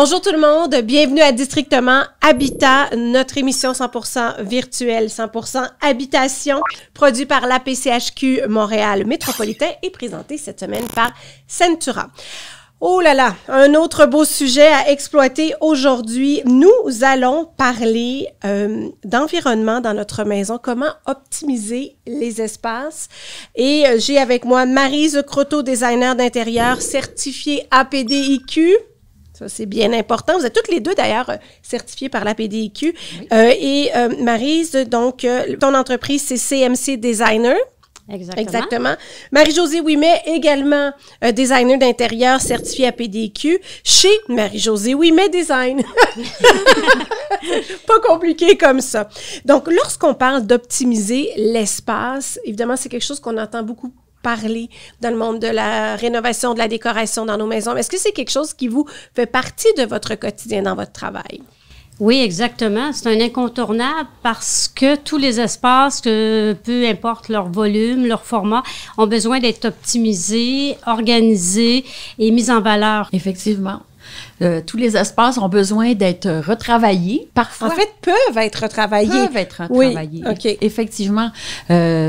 Bonjour tout le monde, bienvenue à Districtement Habitat, notre émission 100% virtuelle, 100% habitation, produit par l'APCHQ Montréal Métropolitain et présentée cette semaine par Centura. Oh là là, un autre beau sujet à exploiter aujourd'hui. Nous allons parler d'environnement dans notre maison, comment optimiser les espaces. Et j'ai avec moi Maryse Croteau, designer d'intérieur, certifiée APDIQ. Ça, c'est bien important. Vous êtes toutes les deux, d'ailleurs, certifiées par l'APDIQ. Oui. Maryse, donc, ton entreprise, c'est CMC Designer. Exactement. Marie-Josée Ouimet, également designer d'intérieur certifiée APDIQ chez Marie-Josée Ouimet Design. Pas compliqué comme ça. Donc, lorsqu'on parle d'optimiser l'espace, évidemment, c'est quelque chose qu'on entend beaucoup parler dans le monde de la rénovation, de la décoration dans nos maisons. Est-ce que c'est quelque chose qui vous fait partie de votre quotidien dans votre travail? Oui, exactement. C'est un incontournable parce que tous les espaces, peu importe leur volume, leur format, ont besoin d'être optimisés, organisés et mis en valeur. Effectivement. Tous les espaces ont besoin d'être retravaillés. Parfois, en fait, peuvent être retravaillés. Oui, OK. Effectivement.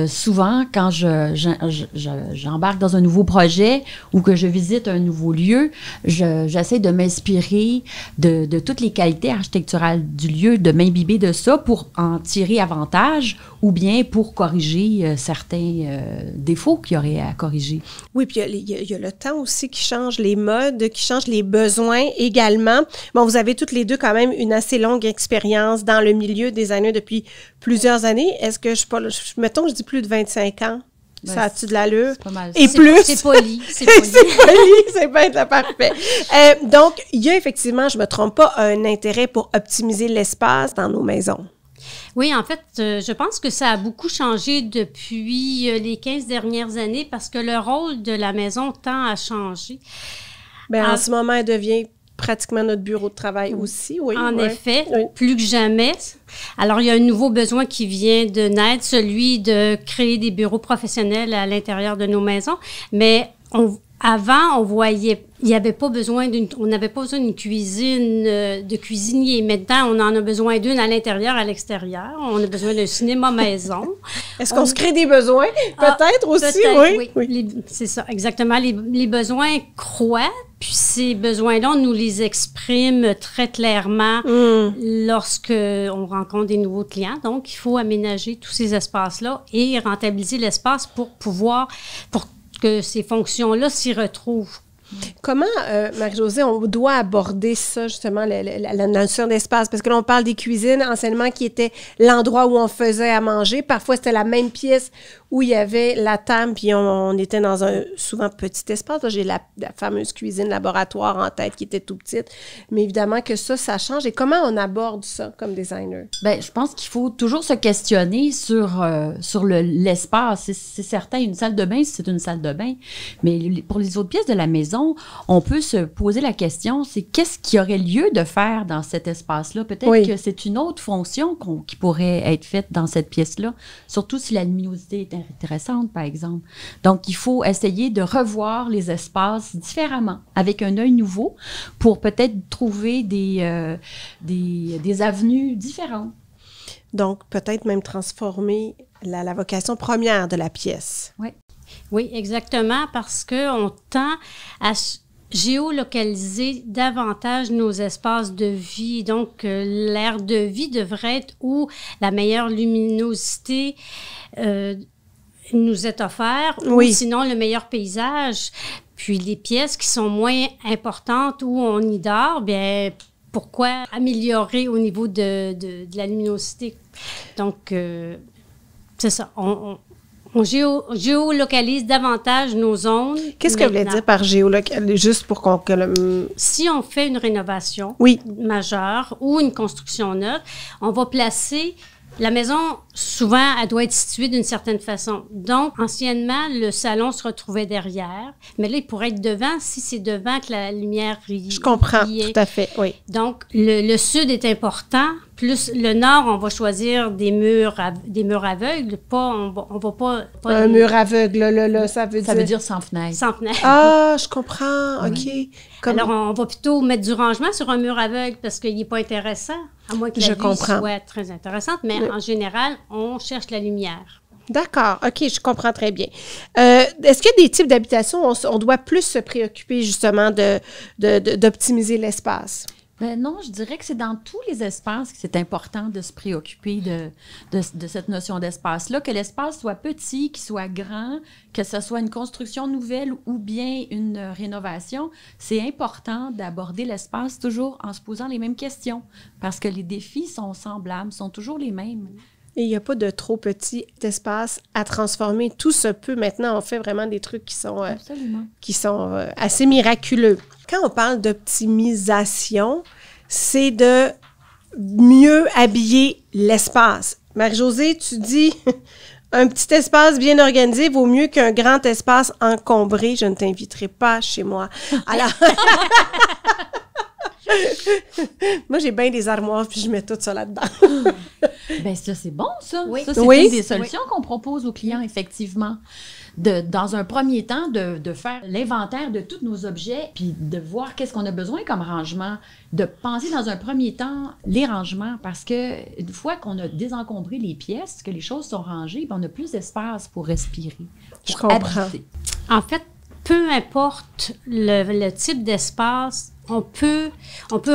Souvent, quand j'embarque dans un nouveau projet ou que je visite un nouveau lieu, j'essaie de m'inspirer de toutes les qualités architecturales du lieu, de m'imbiber de ça pour en tirer avantage ou bien pour corriger certains défauts qu'il y aurait à corriger. Oui, puis il y a le temps aussi qui change, les modes, qui changent les besoins également. Bon, vous avez toutes les deux quand même une assez longue expérience dans le milieu designer depuis plusieurs années. Est-ce que mettons, je dis plus de 25 ans? Ben, ça a-tu de l'allure? C'est pas mal. Et plus? C'est poli. C'est poli, c'est bien parfait. Donc, il y a effectivement, je me trompe pas, un intérêt pour optimiser l'espace dans nos maisons. Oui, en fait, je pense que ça a beaucoup changé depuis les 15 dernières années parce que le rôle de la maison tend à changer. Bien, en ce moment, elle devient pratiquement notre bureau de travail aussi, oui. En effet, plus que jamais. Alors, il y a un nouveau besoin qui vient de naître, celui de créer des bureaux professionnels à l'intérieur de nos maisons. Mais avant, on voyait, il y avait pas besoin on n'avait pas besoin d'une cuisine, de cuisinier. Maintenant, on en a besoin d'une à l'intérieur, à l'extérieur. On a besoin d'un cinéma maison. Est-ce qu'on se crée des besoins? Peut-être aussi, peut-être, oui. C'est ça, exactement. Les besoins croient, puis ces besoins-là, on nous les exprime très clairement lorsque on rencontre des nouveaux clients. Donc, il faut aménager tous ces espaces-là et rentabiliser l'espace pour que ces fonctions-là s'y retrouvent. Comment, Marie-Josée, on doit aborder ça, justement, la notion d'espace? Parce que là, on parle des cuisines, anciennement, qui était l'endroit où on faisait à manger. Parfois, c'était la même pièce où il y avait la table, puis on était dans un souvent petit espace. Là, j'ai la fameuse cuisine laboratoire en tête qui était tout petite. Mais évidemment que ça change. Et comment on aborde ça comme designer? Bien, je pense qu'il faut toujours se questionner sur l'espace. C'est certain, une salle de bain, c'est une salle de bain. Mais pour les autres pièces de la maison, on peut se poser la question, c'est qu'est-ce qui aurait lieu de faire dans cet espace-là? Peut-être que c'est une autre fonction qui pourrait être faite dans cette pièce-là, surtout si la luminosité est intéressante, par exemple. Donc, il faut essayer de revoir les espaces différemment, avec un œil nouveau, pour peut-être trouver des avenues différentes. Donc, peut-être même transformer la vocation première de la pièce. Oui. Oui, exactement, parce qu'on tend à géolocaliser davantage nos espaces de vie. Donc, l'aire de vie devrait être où la meilleure luminosité nous est offerte, ou sinon le meilleur paysage. Puis, les pièces qui sont moins importantes où on y dort, bien, pourquoi améliorer au niveau de la luminosité? Donc, c'est ça. On géolocalise davantage nos zones. Qu'est-ce que vous voulez dire par géolocaliser, juste pour qu'on... Si on fait une rénovation majeure ou une construction neuve, on va placer... La maison, souvent, elle doit être située d'une certaine façon. Donc, anciennement, le salon se retrouvait derrière, mais là, il pourrait être devant si c'est devant que la lumière brille. Je comprends, tout à fait, oui. Donc, le sud est important, plus le nord, on va choisir des murs aveugles, on va pas un mur aveugle, là, ça veut dire sans fenêtre. Sans fenêtre. Ah, je comprends, OK. Alors, on va plutôt mettre du rangement sur un mur aveugle parce qu'il n'est pas intéressant, à moins que la vue soit très intéressante, mais en général, on cherche la lumière. D'accord, OK, je comprends très bien. Est-ce qu'il y a des types d'habitations où on doit plus se préoccuper justement d'optimiser l'espace? Ben non, je dirais que c'est dans tous les espaces que c'est important de se préoccuper de cette notion d'espace-là, que l'espace soit petit, qu'il soit grand, que ce soit une construction nouvelle ou bien une rénovation. C'est important d'aborder l'espace toujours en se posant les mêmes questions parce que les défis sont semblables, sont toujours les mêmes. Et il n'y a pas de trop petit espace à transformer. Tout se peut. Maintenant, on fait vraiment des trucs qui sont assez miraculeux. Quand on parle d'optimisation, c'est de mieux habiller l'espace. Marie-Josée, tu dis un petit espace bien organisé vaut mieux qu'un grand espace encombré. Je ne t'inviterai pas chez moi. Alors... Moi, j'ai bien des armoires, puis je mets tout ça là-dedans. Bien, ça, c'est bon, ça. Oui. Ça, c'est une des solutions qu'on propose aux clients, effectivement. Dans un premier temps, de faire l'inventaire de tous nos objets, puis de voir qu'est-ce qu'on a besoin comme rangement, de penser dans un premier temps les rangements, parce que une fois qu'on a désencombré les pièces, que les choses sont rangées, on a plus d'espace pour respirer. Je comprends. Habiter. En fait, peu importe le type d'espace, on peut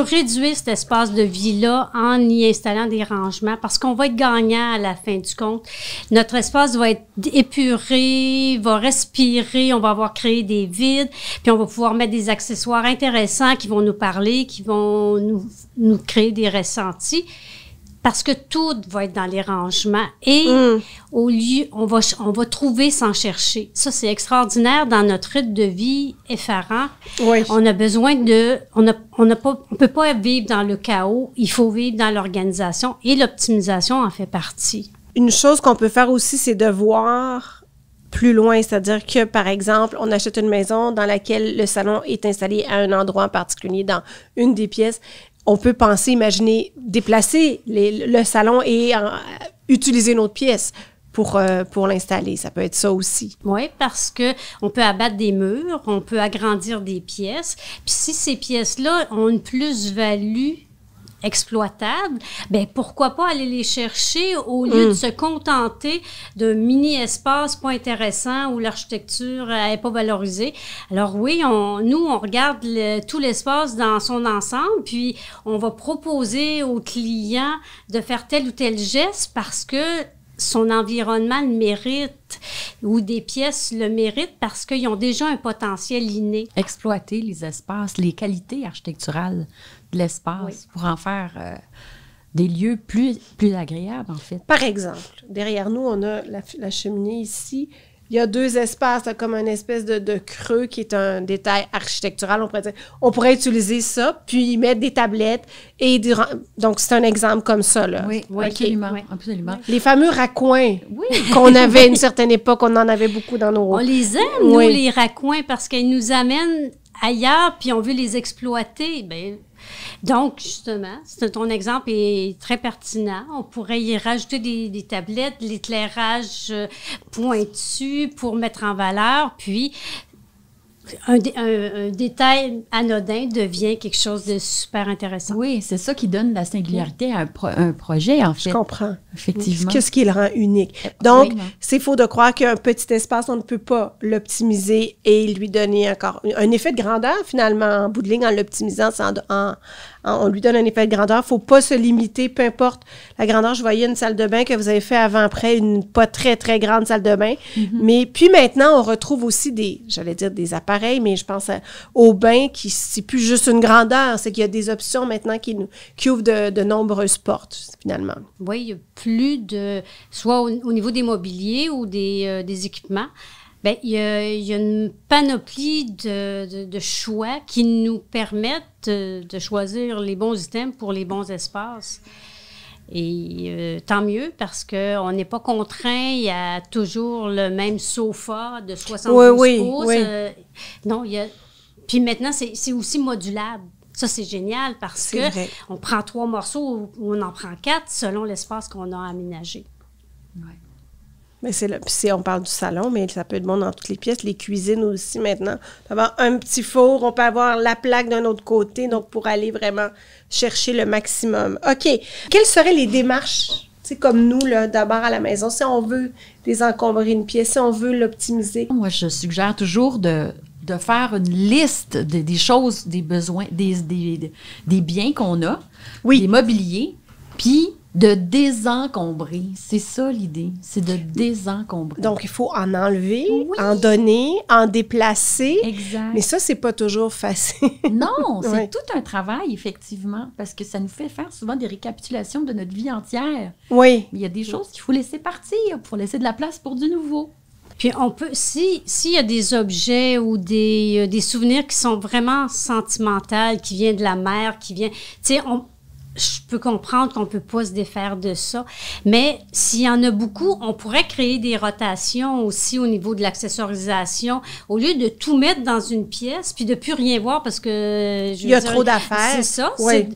réduire cet espace de vie-là en y installant des rangements parce qu'on va être gagnant à la fin du compte. Notre espace va être épuré, va respirer, on va avoir créé des vides, puis on va pouvoir mettre des accessoires intéressants qui vont nous parler, qui vont nous créer des ressentis. Parce que tout va être dans les rangements et au lieu, on va trouver sans chercher. Ça, c'est extraordinaire dans notre rythme de vie effarant. Oui. On a besoin on peut pas vivre dans le chaos. Il faut vivre dans l'organisation et l'optimisation en fait partie. Une chose qu'on peut faire aussi, c'est de voir plus loin. C'est-à-dire que, par exemple, on achète une maison dans laquelle le salon est installé à un endroit en particulier dans une des pièces. On peut penser, imaginer, déplacer le salon et utiliser une autre pièce pour l'installer. Ça peut être ça aussi. Oui, parce que on peut abattre des murs, on peut agrandir des pièces. Puis si ces pièces-là ont une plus-value exploitables, ben pourquoi pas aller les chercher au lieu de se contenter d'un mini-espace pas intéressant où l'architecture n'est pas valorisée. Alors oui, nous, on regarde tout l'espace dans son ensemble, puis on va proposer aux clients de faire tel ou tel geste parce que son environnement le mérite ou des pièces le méritent parce qu'ils ont déjà un potentiel inné. Exploiter les espaces, les qualités architecturales de l'espace pour en faire des lieux plus agréables, en fait. Par exemple, derrière nous, on a la cheminée ici. Il y a deux espaces, là, comme une espèce de creux qui est un détail architectural. On pourrait utiliser ça, puis y mettre des tablettes. Donc, c'est un exemple comme ça. Là. Oui, absolument, absolument. Les fameux raccoins qu'on avait à une certaine époque, on en avait beaucoup dans nos... On les aime, nous, les raccoins, parce qu'ils nous amènent ailleurs, puis on veut les exploiter. Bien, donc, justement, ton exemple est très pertinent. On pourrait y rajouter des tablettes, de l'éclairage pointu pour mettre en valeur, puis un détail anodin devient quelque chose de super intéressant. Oui, c'est ça qui donne la singularité à un projet, en fait. Je comprends. Effectivement. Qu'est-ce qui le rend unique? Donc, c'est faux de croire qu'un petit espace, on ne peut pas l'optimiser et lui donner encore un effet de grandeur, finalement, en bout de ligne, en l'optimisant, on lui donne un effet de grandeur. Il ne faut pas se limiter, peu importe la grandeur. Je voyais une salle de bain que vous avez fait avant-après, une pas très, très grande salle de bain. Mais puis maintenant, on retrouve aussi des appareils, mais je pense au bain qui, c'est plus juste une grandeur, c'est qu'il y a des options maintenant qui ouvrent de nombreuses portes, finalement. Oui, il y a plus soit au niveau des mobiliers ou des équipements, bien, il y a une panoplie de choix qui nous permettent de choisir les bons items pour les bons espaces. Et tant mieux, parce qu'on n'est pas contraint, il y a toujours le même sofa de 72 pouces. Oui. Non, puis maintenant, c'est aussi modulable. Ça, c'est génial parce que on prend 3 morceaux ou on en prend 4 selon l'espace qu'on a aménagé. Ouais. Mais on parle du salon, mais ça peut être bon dans toutes les pièces. Les cuisines aussi, maintenant. On peut avoir un petit four, on peut avoir la plaque d'un autre côté, donc pour aller vraiment chercher le maximum. OK. Quelles seraient les démarches, comme nous, là, d'abord à la maison, si on veut désencombrer une pièce, si on veut l'optimiser? Moi, je suggère toujours de faire une liste des choses, des besoins, des biens qu'on a, des mobiliers, puis de désencombrer. C'est ça l'idée, c'est de désencombrer. Donc, il faut en enlever, en donner, en déplacer. Exact. Mais ça, c'est pas toujours facile. Non, c'est tout un travail, effectivement, parce que ça nous fait faire souvent des récapitulations de notre vie entière. Oui. Mais il y a des choses qu'il faut laisser partir pour laisser de la place pour du nouveau. Puis on peut, s'il y a des objets ou des souvenirs qui sont vraiment sentimentaux, qui viennent de la mer, qui viennent, je peux comprendre qu'on ne peut pas se défaire de ça, mais s'il y en a beaucoup, on pourrait créer des rotations aussi au niveau de l'accessorisation, au lieu de tout mettre dans une pièce, puis de plus rien voir parce que... Il y a trop d'affaires. C'est ça. Oui.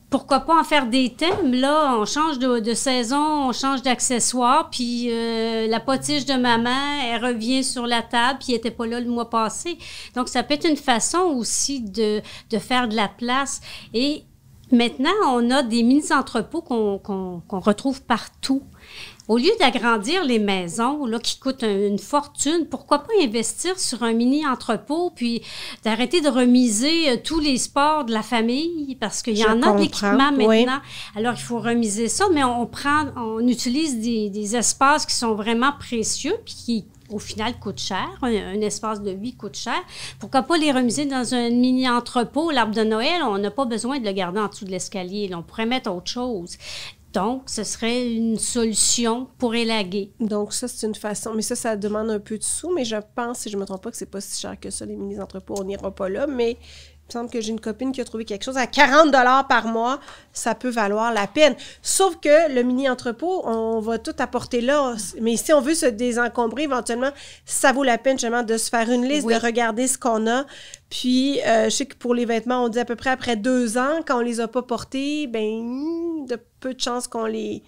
Pourquoi pas en faire des thèmes, là? On change de saison, on change d'accessoires, puis la potiche de maman, elle revient sur la table, puis elle n'était pas là le mois passé. Donc, ça peut être une façon aussi de faire de la place. Et maintenant, on a des mini-entrepôts qu'on retrouve partout. Au lieu d'agrandir les maisons, là, qui coûtent une fortune, pourquoi pas investir sur un mini-entrepôt, puis d'arrêter de remiser tous les sports de la famille, parce qu'il y en a de l'équipement maintenant. Oui. Alors, il faut remiser ça, mais on utilise des espaces qui sont vraiment précieux, puis qui, au final, coûtent cher. Un espace de vie coûte cher. Pourquoi pas les remiser dans un mini-entrepôt? L'arbre de Noël, on n'a pas besoin de le garder en dessous de l'escalier. Là, on pourrait mettre autre chose. Donc, ce serait une solution pour élaguer. Donc, ça, c'est une façon. Mais ça demande un peu de sous, mais je pense, si je ne me trompe pas, que c'est pas si cher que ça, les mini-entrepôts. On n'ira pas là, mais il me semble que j'ai une copine qui a trouvé quelque chose à 40 $ par mois. Ça peut valoir la peine. Sauf que le mini-entrepôt, on va tout apporter là. Mais si on veut se désencombrer, éventuellement, ça vaut la peine justement de se faire une liste, de regarder ce qu'on a. Puis, je sais que pour les vêtements, on dit à peu près après 2 ans, quand on les a pas portés, ben de peu de chances qu'on ait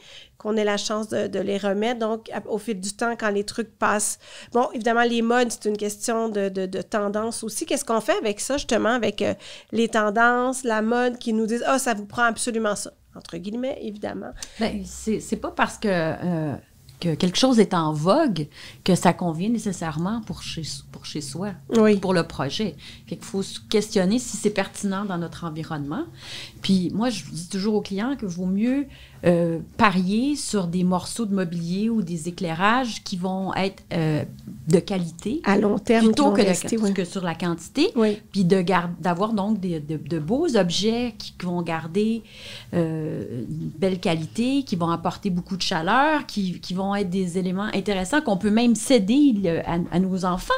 la chance de les remettre. Donc, au fil du temps, quand les trucs passent... Bon, évidemment, les modes, c'est une question de tendance aussi. Qu'est-ce qu'on fait avec ça, justement, avec les tendances, la mode qui nous disent « Ah, ça vous prend absolument ça », entre guillemets, évidemment. Bien, c'est pas parce que quelque chose est en vogue que ça convient nécessairement pour chez soi, pour le projet. Fait qu'il faut se questionner si c'est pertinent dans notre environnement. Puis moi, je dis toujours aux clients qu'il vaut mieux parier sur des morceaux de mobilier ou des éclairages qui vont être de qualité. À long terme. Plutôt que sur la quantité. Oui. Puis d'avoir donc de beaux objets qui vont garder une belle qualité, qui vont apporter beaucoup de chaleur, qui vont être des éléments intéressants qu'on peut même céder à nos enfants.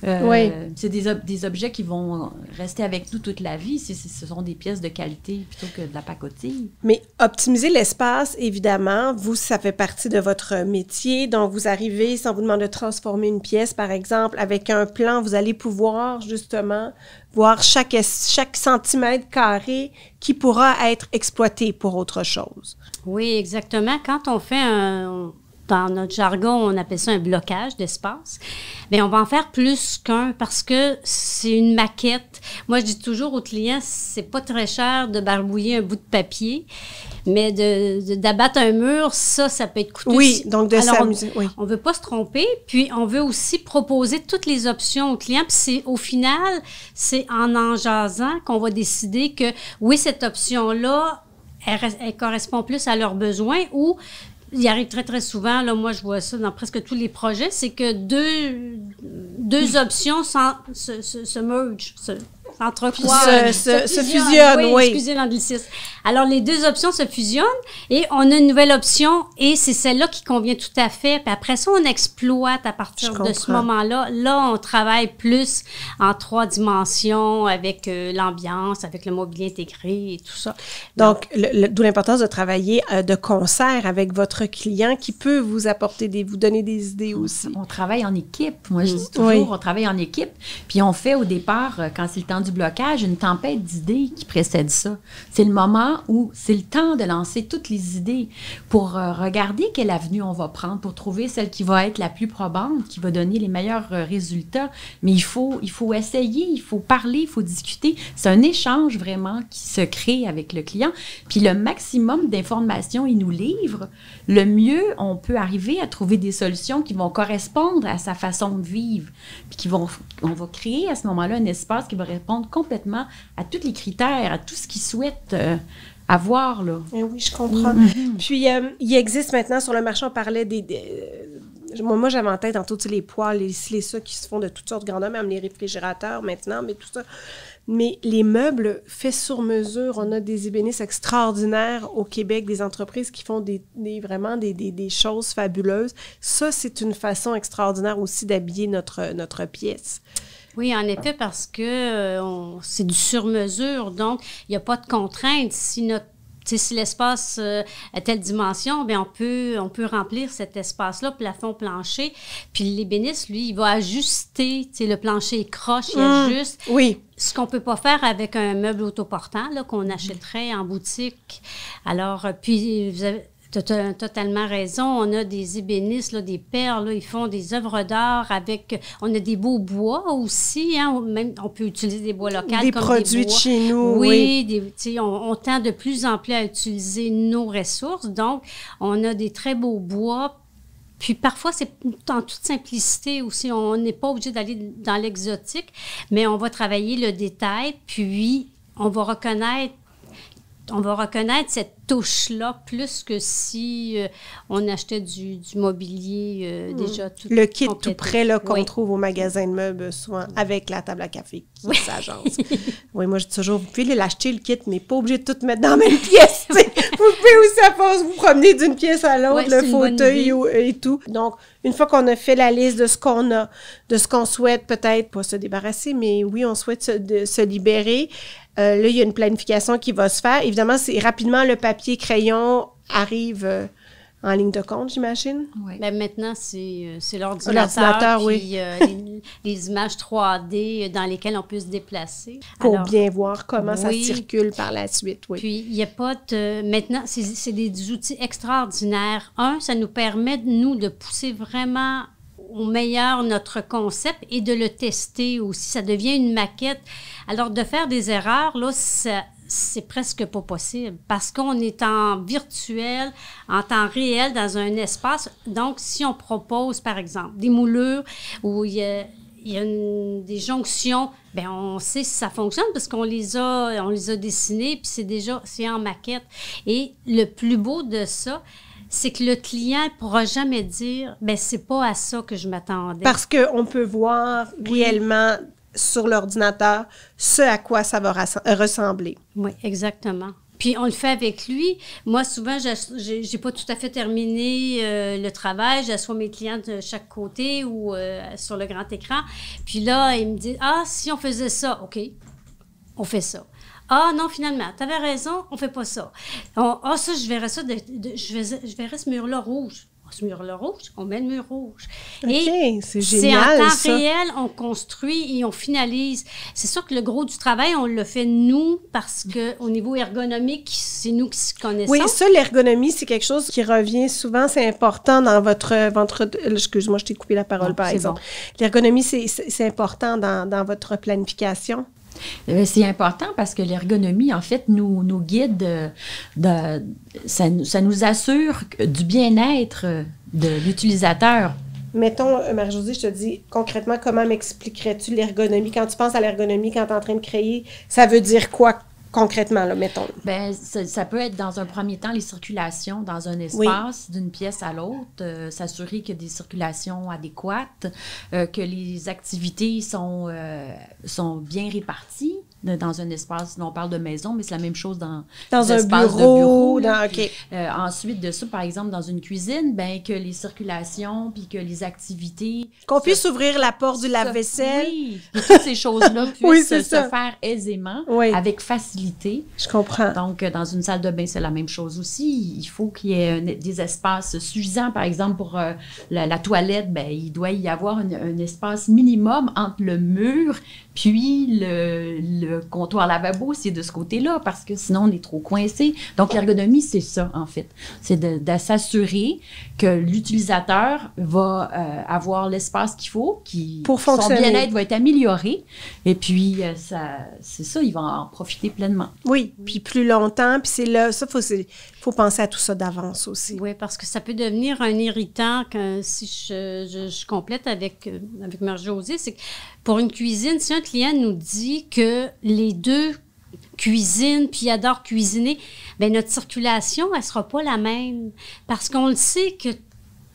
C'est des objets qui vont rester avec nous toute la vie. Ce sont des pièces de qualité plutôt que de la pacotille. Mais optimiser l'espace, évidemment, vous, ça fait partie de votre métier. Donc, vous arrivez, si on vous demande de transformer une pièce, par exemple, avec un plan, vous allez pouvoir, justement, voir chaque centimètre carré qui pourra être exploité pour autre chose. Oui, exactement. Quand on fait dans notre jargon, on appelle ça un blocage d'espace. Bien, on va en faire plus qu'un parce que c'est une maquette. Moi, je dis toujours aux clients, c'est pas très cher de barbouiller un bout de papier, mais d'abattre un mur, ça peut être coûteux. Oui, donc de s'amuser. On veut pas se tromper, puis on veut aussi proposer toutes les options aux clients. Puis au final, c'est en jasant qu'on va décider que, oui, cette option-là, elle correspond plus à leurs besoins ou il arrive très, très souvent, là, moi, je vois ça dans presque tous les projets, c'est que deux options se mergent, s'entrecroisent. Se fusionnent, oui. Excusez l'anglicisme. Alors, les deux options se fusionnent et on a une nouvelle option et c'est celle-là qui convient tout à fait. Puis après ça, on exploite à partir de ce moment-là. Là, on travaille plus en 3 dimensions avec l'ambiance, avec le mobilier intégré et tout ça. Donc, d'où l'importance de travailler de concert avec votre client qui peut vous apporter vous donner des idées aussi. On travaille en équipe. Moi, je dis toujours, on travaille en équipe. Puis on fait au départ, quand c'est le temps du du blocage, une tempête d'idées qui précède ça. C'est le moment où c'est le temps de lancer toutes les idées pour regarder quelle avenue on va prendre, pour trouver celle qui va être la plus probante, qui va donner les meilleurs résultats. Mais il faut essayer, il faut parler, il faut discuter. C'est un échange vraiment qui se crée avec le client. Puis le maximum d'informations il nous livre, le mieux on peut arriver à trouver des solutions qui vont correspondre à sa façon de vivre. Puis on va créer à ce moment-là un espace qui va répondre complètement à tous les critères, à tout ce qu'il souhaite avoir, là. Eh oui, je comprends. Puis, il existe maintenant sur le marché, on parlait moi, j'avais en tête tantôt, les poêles, les ça qui se font de toutes sortes de grandeurs, même les réfrigérateurs maintenant, mais tout ça. Mais les meubles faits sur mesure, on a des ébénistes extraordinaires au Québec, des entreprises qui font vraiment des choses fabuleuses. Ça, c'est une façon extraordinaire aussi d'habiller notre pièce. Oui, en effet, parce que c'est du sur-mesure, donc il n'y a pas de contrainte. Si l'espace a telle dimension, bien, on peut remplir cet espace-là, plafond, plancher. Puis l'ébéniste, lui, il va ajuster, le plancher est croche, il ajuste. Oui. Ce qu'on ne peut pas faire avec un meuble autoportant, là, qu'on achèterait en boutique. Alors, puis, vous avez totalement raison. On a des ébénistes, là, des perles, là, ils font des œuvres d'art avec... On a des beaux bois aussi, hein, même on peut utiliser des bois locaux comme des produits bois. De chez nous, oui. On tend de plus en plus à utiliser nos ressources. Donc, on a des très beaux bois. Puis parfois, c'est en toute simplicité aussi. On n'est pas obligé d'aller dans l'exotique, mais on va travailler le détail, puis on va reconnaître cette touche-là plus que si on achetait du mobilier déjà tout le kit complété. Tout prêt là, qu'on trouve au magasin de meubles, souvent avec la table à café qui s'agence. Oui, moi, je dis toujours, vous pouvez l'acheter, le kit, mais pas obligé de tout mettre dans la même pièce. Vous pouvez aussi, à force, vous promener d'une pièce à l'autre, le fauteuil et tout. Donc, une fois qu'on a fait la liste de ce qu'on a, de ce qu'on souhaite, peut-être pas se débarrasser, mais oui, on souhaite se libérer. Là, il y a une planification qui va se faire. Évidemment, c'est rapidement, le papier crayon arrive en ligne de compte, j'imagine. Oui. Bien, maintenant, c'est l'ordinateur, puis les images 3D dans lesquelles on peut se déplacer. Pour bien voir comment ça circule par la suite, oui. Puis, il n'y a pas de... Maintenant, c'est des outils extraordinaires. Ça nous permet, nous, de pousser vraiment au meilleur notre concept et de le tester aussi. Ça devient une maquette. Alors, de faire des erreurs, là, c'est presque pas possible parce qu'on est en virtuel, en temps réel, dans un espace. Donc, si on propose, par exemple, des moulures où il y a des jonctions, bien, on sait si ça fonctionne parce qu'on les a dessinés, puis c'est en maquette. Et le plus beau de ça, c'est que le client ne pourra jamais dire « bien, c'est pas à ça que je m'attendais ». Parce qu'on peut voir réellement sur l'ordinateur ce à quoi ça va ressembler. Oui, exactement. Puis, on le fait avec lui. Moi, souvent, j'ai pas tout à fait terminé le travail. J'assois mes clients de chaque côté ou sur le grand écran. Puis là, il me dit « Ah, si on faisait ça, OK, on fait ça. » Ah non, finalement, tu avais raison, on fait pas ça. Ça, je verrais ça, je verrais ce mur-là rouge. Ce mur-là rouge, on met le mur rouge. OK, et c'est génial, c'est en temps ça. réel, on construit et on finalise. C'est sûr que le gros du travail, on le fait nous parce qu'au niveau ergonomique, c'est nous qui se connaissons. Oui, ça, l'ergonomie, c'est quelque chose qui revient souvent. C'est important dans votre excuse-moi, je t'ai coupé la parole, par exemple. Bon. L'ergonomie, c'est important dans votre planification. C'est important parce que l'ergonomie, en fait, nous guide, ça nous assure du bien-être de l'utilisateur. Mettons, Marie-Josée, je te dis concrètement, comment m'expliquerais-tu l'ergonomie? Quand tu penses à l'ergonomie, quand tu es en train de créer, ça veut dire quoi concrètement, là, mettons? Bien, ça peut être dans un premier temps les circulations dans un espace, d'une pièce à l'autre, s'assurer qu'il y a des circulations adéquates, que les activités sont bien réparties dans un espace. On parle de maison, mais c'est la même chose dans un espaces bureau. de bureau. Ensuite de ça, par exemple, dans une cuisine, bien, que les circulations, puis que les activités... Qu'on puisse ouvrir la porte du lave-vaisselle. Oui, que toutes ces choses-là puissent se faire aisément, avec facilité. Je comprends. Donc, dans une salle de bain, c'est la même chose aussi. Il faut qu'il y ait des espaces suffisants. Par exemple, pour la toilette, bien, il doit y avoir un espace minimum entre le mur puis le le comptoir lavabo, c'est de ce côté-là, parce que sinon, on est trop coincé. Donc, l'ergonomie, c'est ça, en fait. C'est de s'assurer que l'utilisateur va avoir l'espace qu'il faut, pour fonctionner. Son bien-être va être amélioré. Et puis, c'est ça, il va en profiter pleinement. Oui, puis plus longtemps, puis c'est là, ça, faut penser à tout ça d'avance aussi. Oui, parce que ça peut devenir un irritant si je complète avec Marie-Josée, c'est que pour une cuisine, si un client nous dit que les deux cuisinent puis adorent cuisiner, bien notre circulation, elle sera pas la même parce qu'on le sait que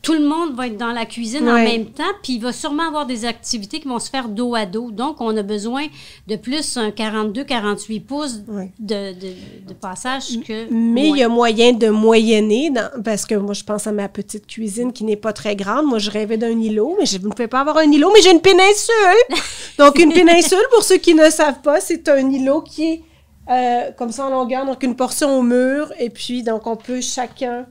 tout le monde va être dans la cuisine en même temps, puis il va sûrement avoir des activités qui vont se faire dos à dos. Donc, on a besoin de plus un 42-48 pouces de passage que... Mais il y a moyen de moyenner, parce que moi, je pense à ma petite cuisine qui n'est pas très grande. Moi, je rêvais d'un îlot, mais je ne peux pas avoir un îlot, mais j'ai une péninsule! Donc, une péninsule, pour ceux qui ne savent pas, c'est un îlot qui est comme ça en longueur, donc une portion au mur, et puis, donc, on peut chacun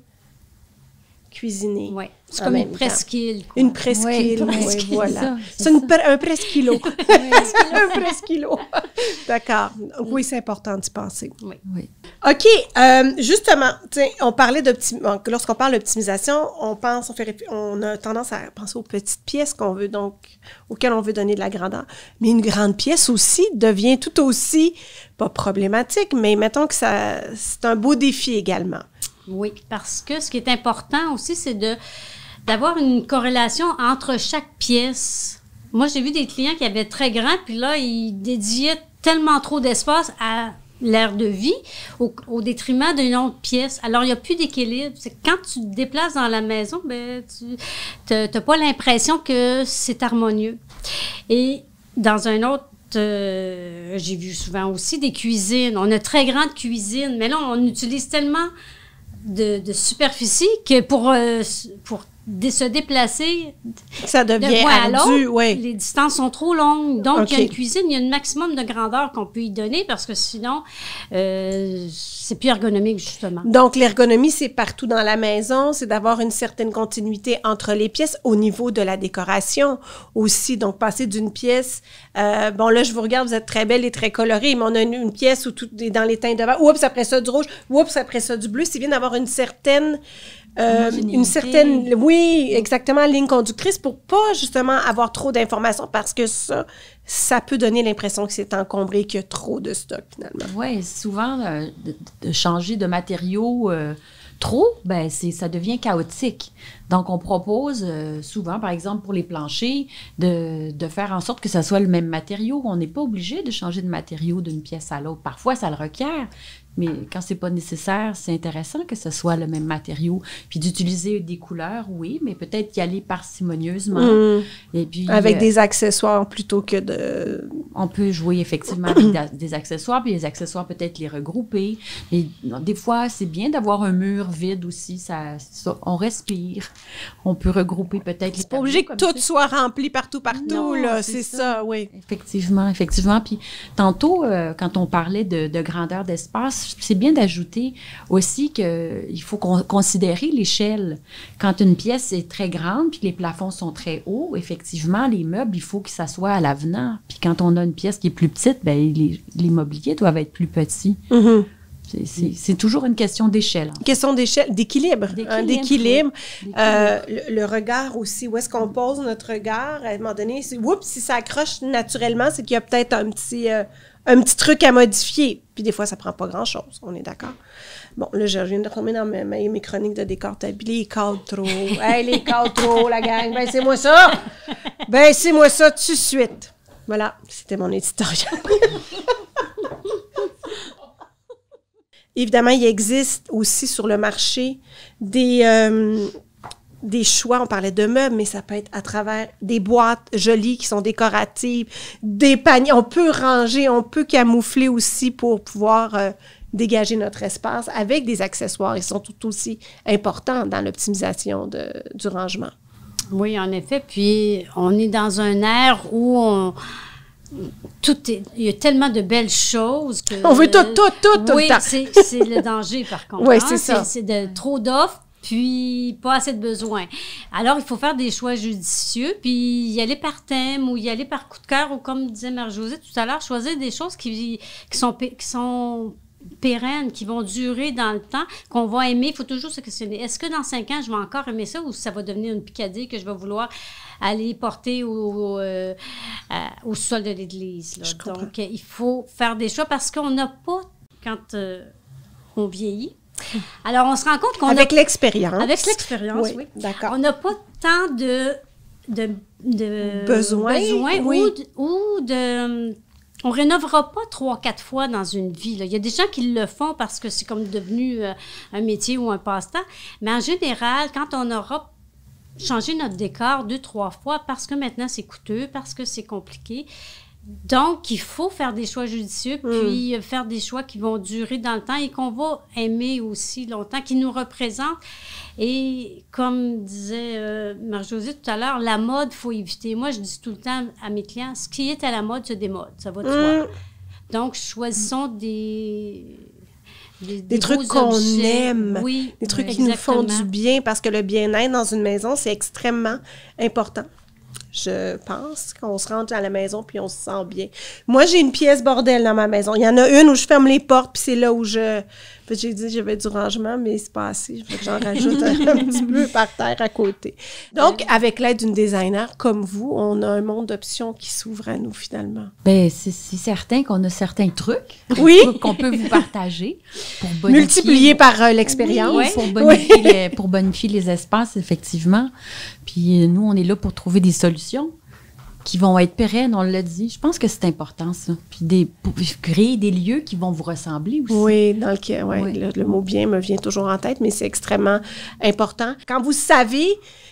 cuisiner. Oui, c'est comme une presqu'île. Une presqu'île, oui, voilà. C'est un presqu'îlot. Un presqu'îlot. D'accord. Oui, c'est important d'y penser. Oui. OK. Justement, on parlait lorsqu'on parle d'optimisation, on a tendance à penser aux petites pièces auxquelles on veut donner de la grandeur. Mais une grande pièce aussi devient tout aussi, pas problématique, mais mettons que c'est un beau défi également. Oui, parce que ce qui est important aussi, c'est d'avoir une corrélation entre chaque pièce. Moi, j'ai vu des clients qui avaient très grand, puis là, ils dédiaient tellement trop d'espace à l'aire de vie au détriment d'une autre pièce. Alors, il n'y a plus d'équilibre. C'est que quand tu te déplaces dans la maison, ben, tu n'as pas l'impression que c'est harmonieux. Et dans un autre j'ai vu souvent aussi des cuisines. On a très grandes cuisines, mais là, on utilise tellement de superficie que pour se déplacer... Ça devient ardu, oui. Les distances sont trop longues. Donc, il y a une cuisine, il y a un maximum de grandeur qu'on peut y donner parce que sinon, c'est plus ergonomique, justement. Donc, l'ergonomie, c'est partout dans la maison. C'est d'avoir une certaine continuité entre les pièces au niveau de la décoration aussi. Donc, passer d'une pièce... bon, là, je vous regarde, vous êtes très belle et très colorée, mais on a une pièce où tout est dans les teintes de vert. Oups, après ça, du rouge. Oups, après ça, du bleu. C'est bien d'avoir une certaine... oui, exactement, ligne conductrice pour pas justement avoir trop d'informations parce que ça peut donner l'impression que c'est encombré, qu'il y a trop de stock finalement. Oui, souvent, de changer de matériaux trop, ben ça devient chaotique. Donc, on propose souvent, par exemple, pour les planchers, de faire en sorte que ça soit le même matériau. On n'est pas obligé de changer de matériau d'une pièce à l'autre. Parfois, ça le requiert. Mais quand c'est pas nécessaire, c'est intéressant que ce soit le même matériau. Puis d'utiliser des couleurs, oui, mais peut-être y aller parcimonieusement. Et puis, avec des accessoires plutôt que de... On peut jouer effectivement avec des accessoires, puis les accessoires, peut-être les regrouper. Et des fois, c'est bien d'avoir un mur vide aussi. Ça, on respire. On peut regrouper peut-être... C'est pas obligé que tout soit rempli partout, non, là. C'est ça, oui. Effectivement. Puis tantôt, quand on parlait de grandeur d'espace, c'est bien d'ajouter aussi qu'il faut considérer l'échelle. Quand une pièce est très grande puis que les plafonds sont très hauts, effectivement, les meubles, il faut que ça soit à l'avenant. Puis quand on a une pièce qui est plus petite, bien, les mobiliers doivent être plus petits. Mm-hmm. C'est toujours une question d'échelle. Question d'échelle, d'équilibre. D'équilibre. Le regard aussi, où est-ce qu'on pose notre regard? À un moment donné, si ça accroche naturellement, c'est qu'il y a peut-être un petit truc à modifier. Puis des fois, ça prend pas grand-chose, on est d'accord. Bon, là, je viens de retomber dans mes chroniques de décor tablé. Les cadres trop. Hey, les cadres trop, la gang. Ben, c'est moi ça. Tout de suite. Voilà, c'était mon éditorial. Évidemment, il existe aussi sur le marché des choix. On parlait de meubles, mais ça peut être à travers des boîtes jolies qui sont décoratives, des paniers. On peut ranger, on peut camoufler aussi pour pouvoir dégager notre espace avec des accessoires. Ils sont tout aussi importants dans l'optimisation du rangement. Oui, en effet. Puis, on est dans un ère où il y a tellement de belles choses que... On veut tout oui, le temps. C'est le danger, par contre. Oui, c'est ça. C'est de trop d'offres, puis pas assez de besoins. Alors, il faut faire des choix judicieux, puis y aller par thème ou y aller par coup de cœur, ou comme disait Marie-Josée tout à l'heure, choisir des choses qui sont pérennes, qui vont durer dans le temps, qu'on va aimer. Il faut toujours se questionner. Est-ce que dans 5 ans, je vais encore aimer ça ou ça va devenir une picadille que je vais vouloir aller porter au sol de l'église? Là. Donc, il faut faire des choix parce qu'on n'a pas, quand on vieillit, alors on se rend compte qu'on Avec l'expérience. Avec l'expérience, oui. D'accord. On n'a pas tant de besoins ou de... On rénovera pas 3-4 fois dans une vie. Là. Il y a des gens qui le font parce que c'est comme devenu un métier ou un passe-temps. Mais en général, quand on aura changé notre décor 2-3 fois parce que maintenant c'est coûteux, parce que c'est compliqué, donc il faut faire des choix judicieux, puis faire des choix qui vont durer dans le temps et qu'on va aimer aussi longtemps, qui nous représentent. Et comme disait Marie-Josée tout à l'heure, la mode, il faut éviter. Moi, je dis tout le temps à mes clients, ce qui est à la mode se démode, ça va de soi. Donc, choisissons des trucs qu'on aime, oui, des trucs qui nous font du bien, parce que le bien-être dans une maison, c'est extrêmement important. Je pense qu'on se rentre à la maison puis on se sent bien. Moi, j'ai une pièce bordel dans ma maison. Il y en a une où je ferme les portes puis c'est là où j'ai dit j'avais du rangement, mais c'est pas assez. Je veux que j'en rajoute un petit peu par terre à côté. Donc, avec l'aide d'une designer comme vous, on a un monde d'options qui s'ouvre à nous finalement. Bien, c'est certain qu'on a certains trucs qu'on peut vous partager pour bonifier. Multiplié par l'expérience. Oui, pour bonifier les espaces, effectivement. Puis nous, on est là pour trouver des solutions qui vont être pérennes, on l'a dit. Je pense que c'est important, ça. Puis pour créer des lieux qui vont vous ressembler aussi. Oui, le mot « bien » me vient toujours en tête, mais c'est extrêmement important. Quand vous savez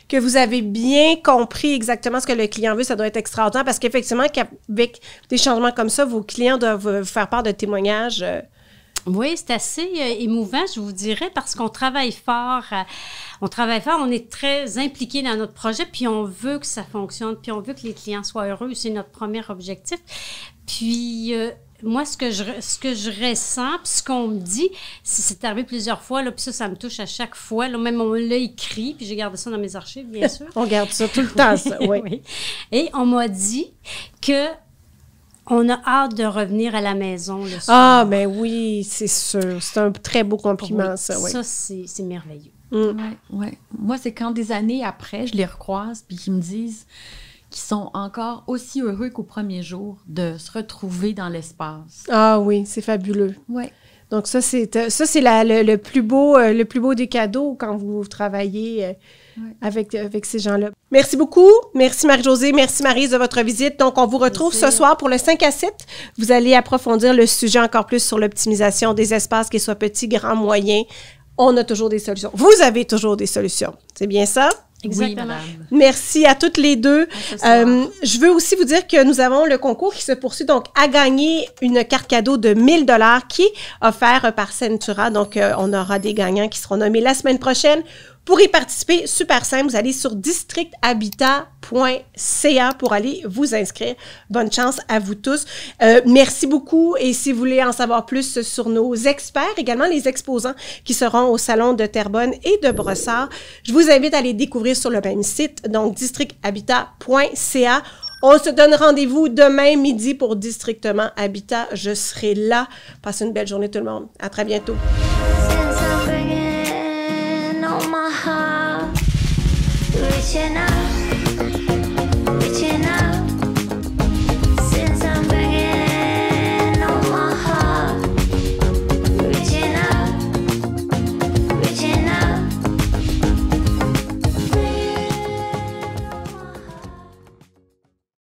que vous avez bien compris exactement ce que le client veut, ça doit être extraordinaire parce qu'effectivement, avec des changements comme ça, vos clients doivent vous faire part de témoignages. Oui, c'est assez émouvant, je vous dirais, parce qu'on travaille fort. On est très impliqués dans notre projet, puis on veut que ça fonctionne, puis on veut que les clients soient heureux. C'est notre premier objectif. Puis, moi, ce que je ressens, puis ce qu'on me dit, c'est arrivé plusieurs fois, là, puis ça me touche à chaque fois. Là, même on l'a écrit, puis j'ai gardé ça dans mes archives, bien sûr. On garde ça tout le temps, ça, oui. Oui. Et on m'a dit que on a hâte de revenir à la maison le soir. Ah, ben oui, c'est sûr. C'est un très beau compliment, ça, oui. Ça, c'est merveilleux. Oui. Moi, c'est quand des années après, je les recroise, puis ils me disent qu'ils sont encore aussi heureux qu'au premier jour de se retrouver dans l'espace. Ah oui, c'est fabuleux. Oui. Donc ça, c'est le plus beau des cadeaux quand vous travaillez avec ces gens-là. Merci beaucoup. Merci Marie-Josée. Merci Maryse de votre visite. Donc, on vous retrouve ce soir pour le 5 à 7. Vous allez approfondir le sujet encore plus sur l'optimisation des espaces, qu'ils soient petits, grands, moyens. On a toujours des solutions. Vous avez toujours des solutions. C'est bien ça? Exactement. Oui, merci à toutes les deux. Je veux aussi vous dire que nous avons le concours qui se poursuit, donc à gagner une carte cadeau de 1 000 $ qui est offerte par Centura. Donc, on aura des gagnants qui seront nommés la semaine prochaine. Pour y participer, super simple, vous allez sur districthabitat.ca pour aller vous inscrire. Bonne chance à vous tous. Merci beaucoup. Et si vous voulez en savoir plus sur nos experts, également les exposants qui seront au Salon de Terrebonne et de Brossard, je vous invite à les découvrir sur le même site, donc districthabitat.ca. On se donne rendez-vous demain midi pour Districtement Habitat. Je serai là. Passez une belle journée tout le monde. À très bientôt. My heart reaching out.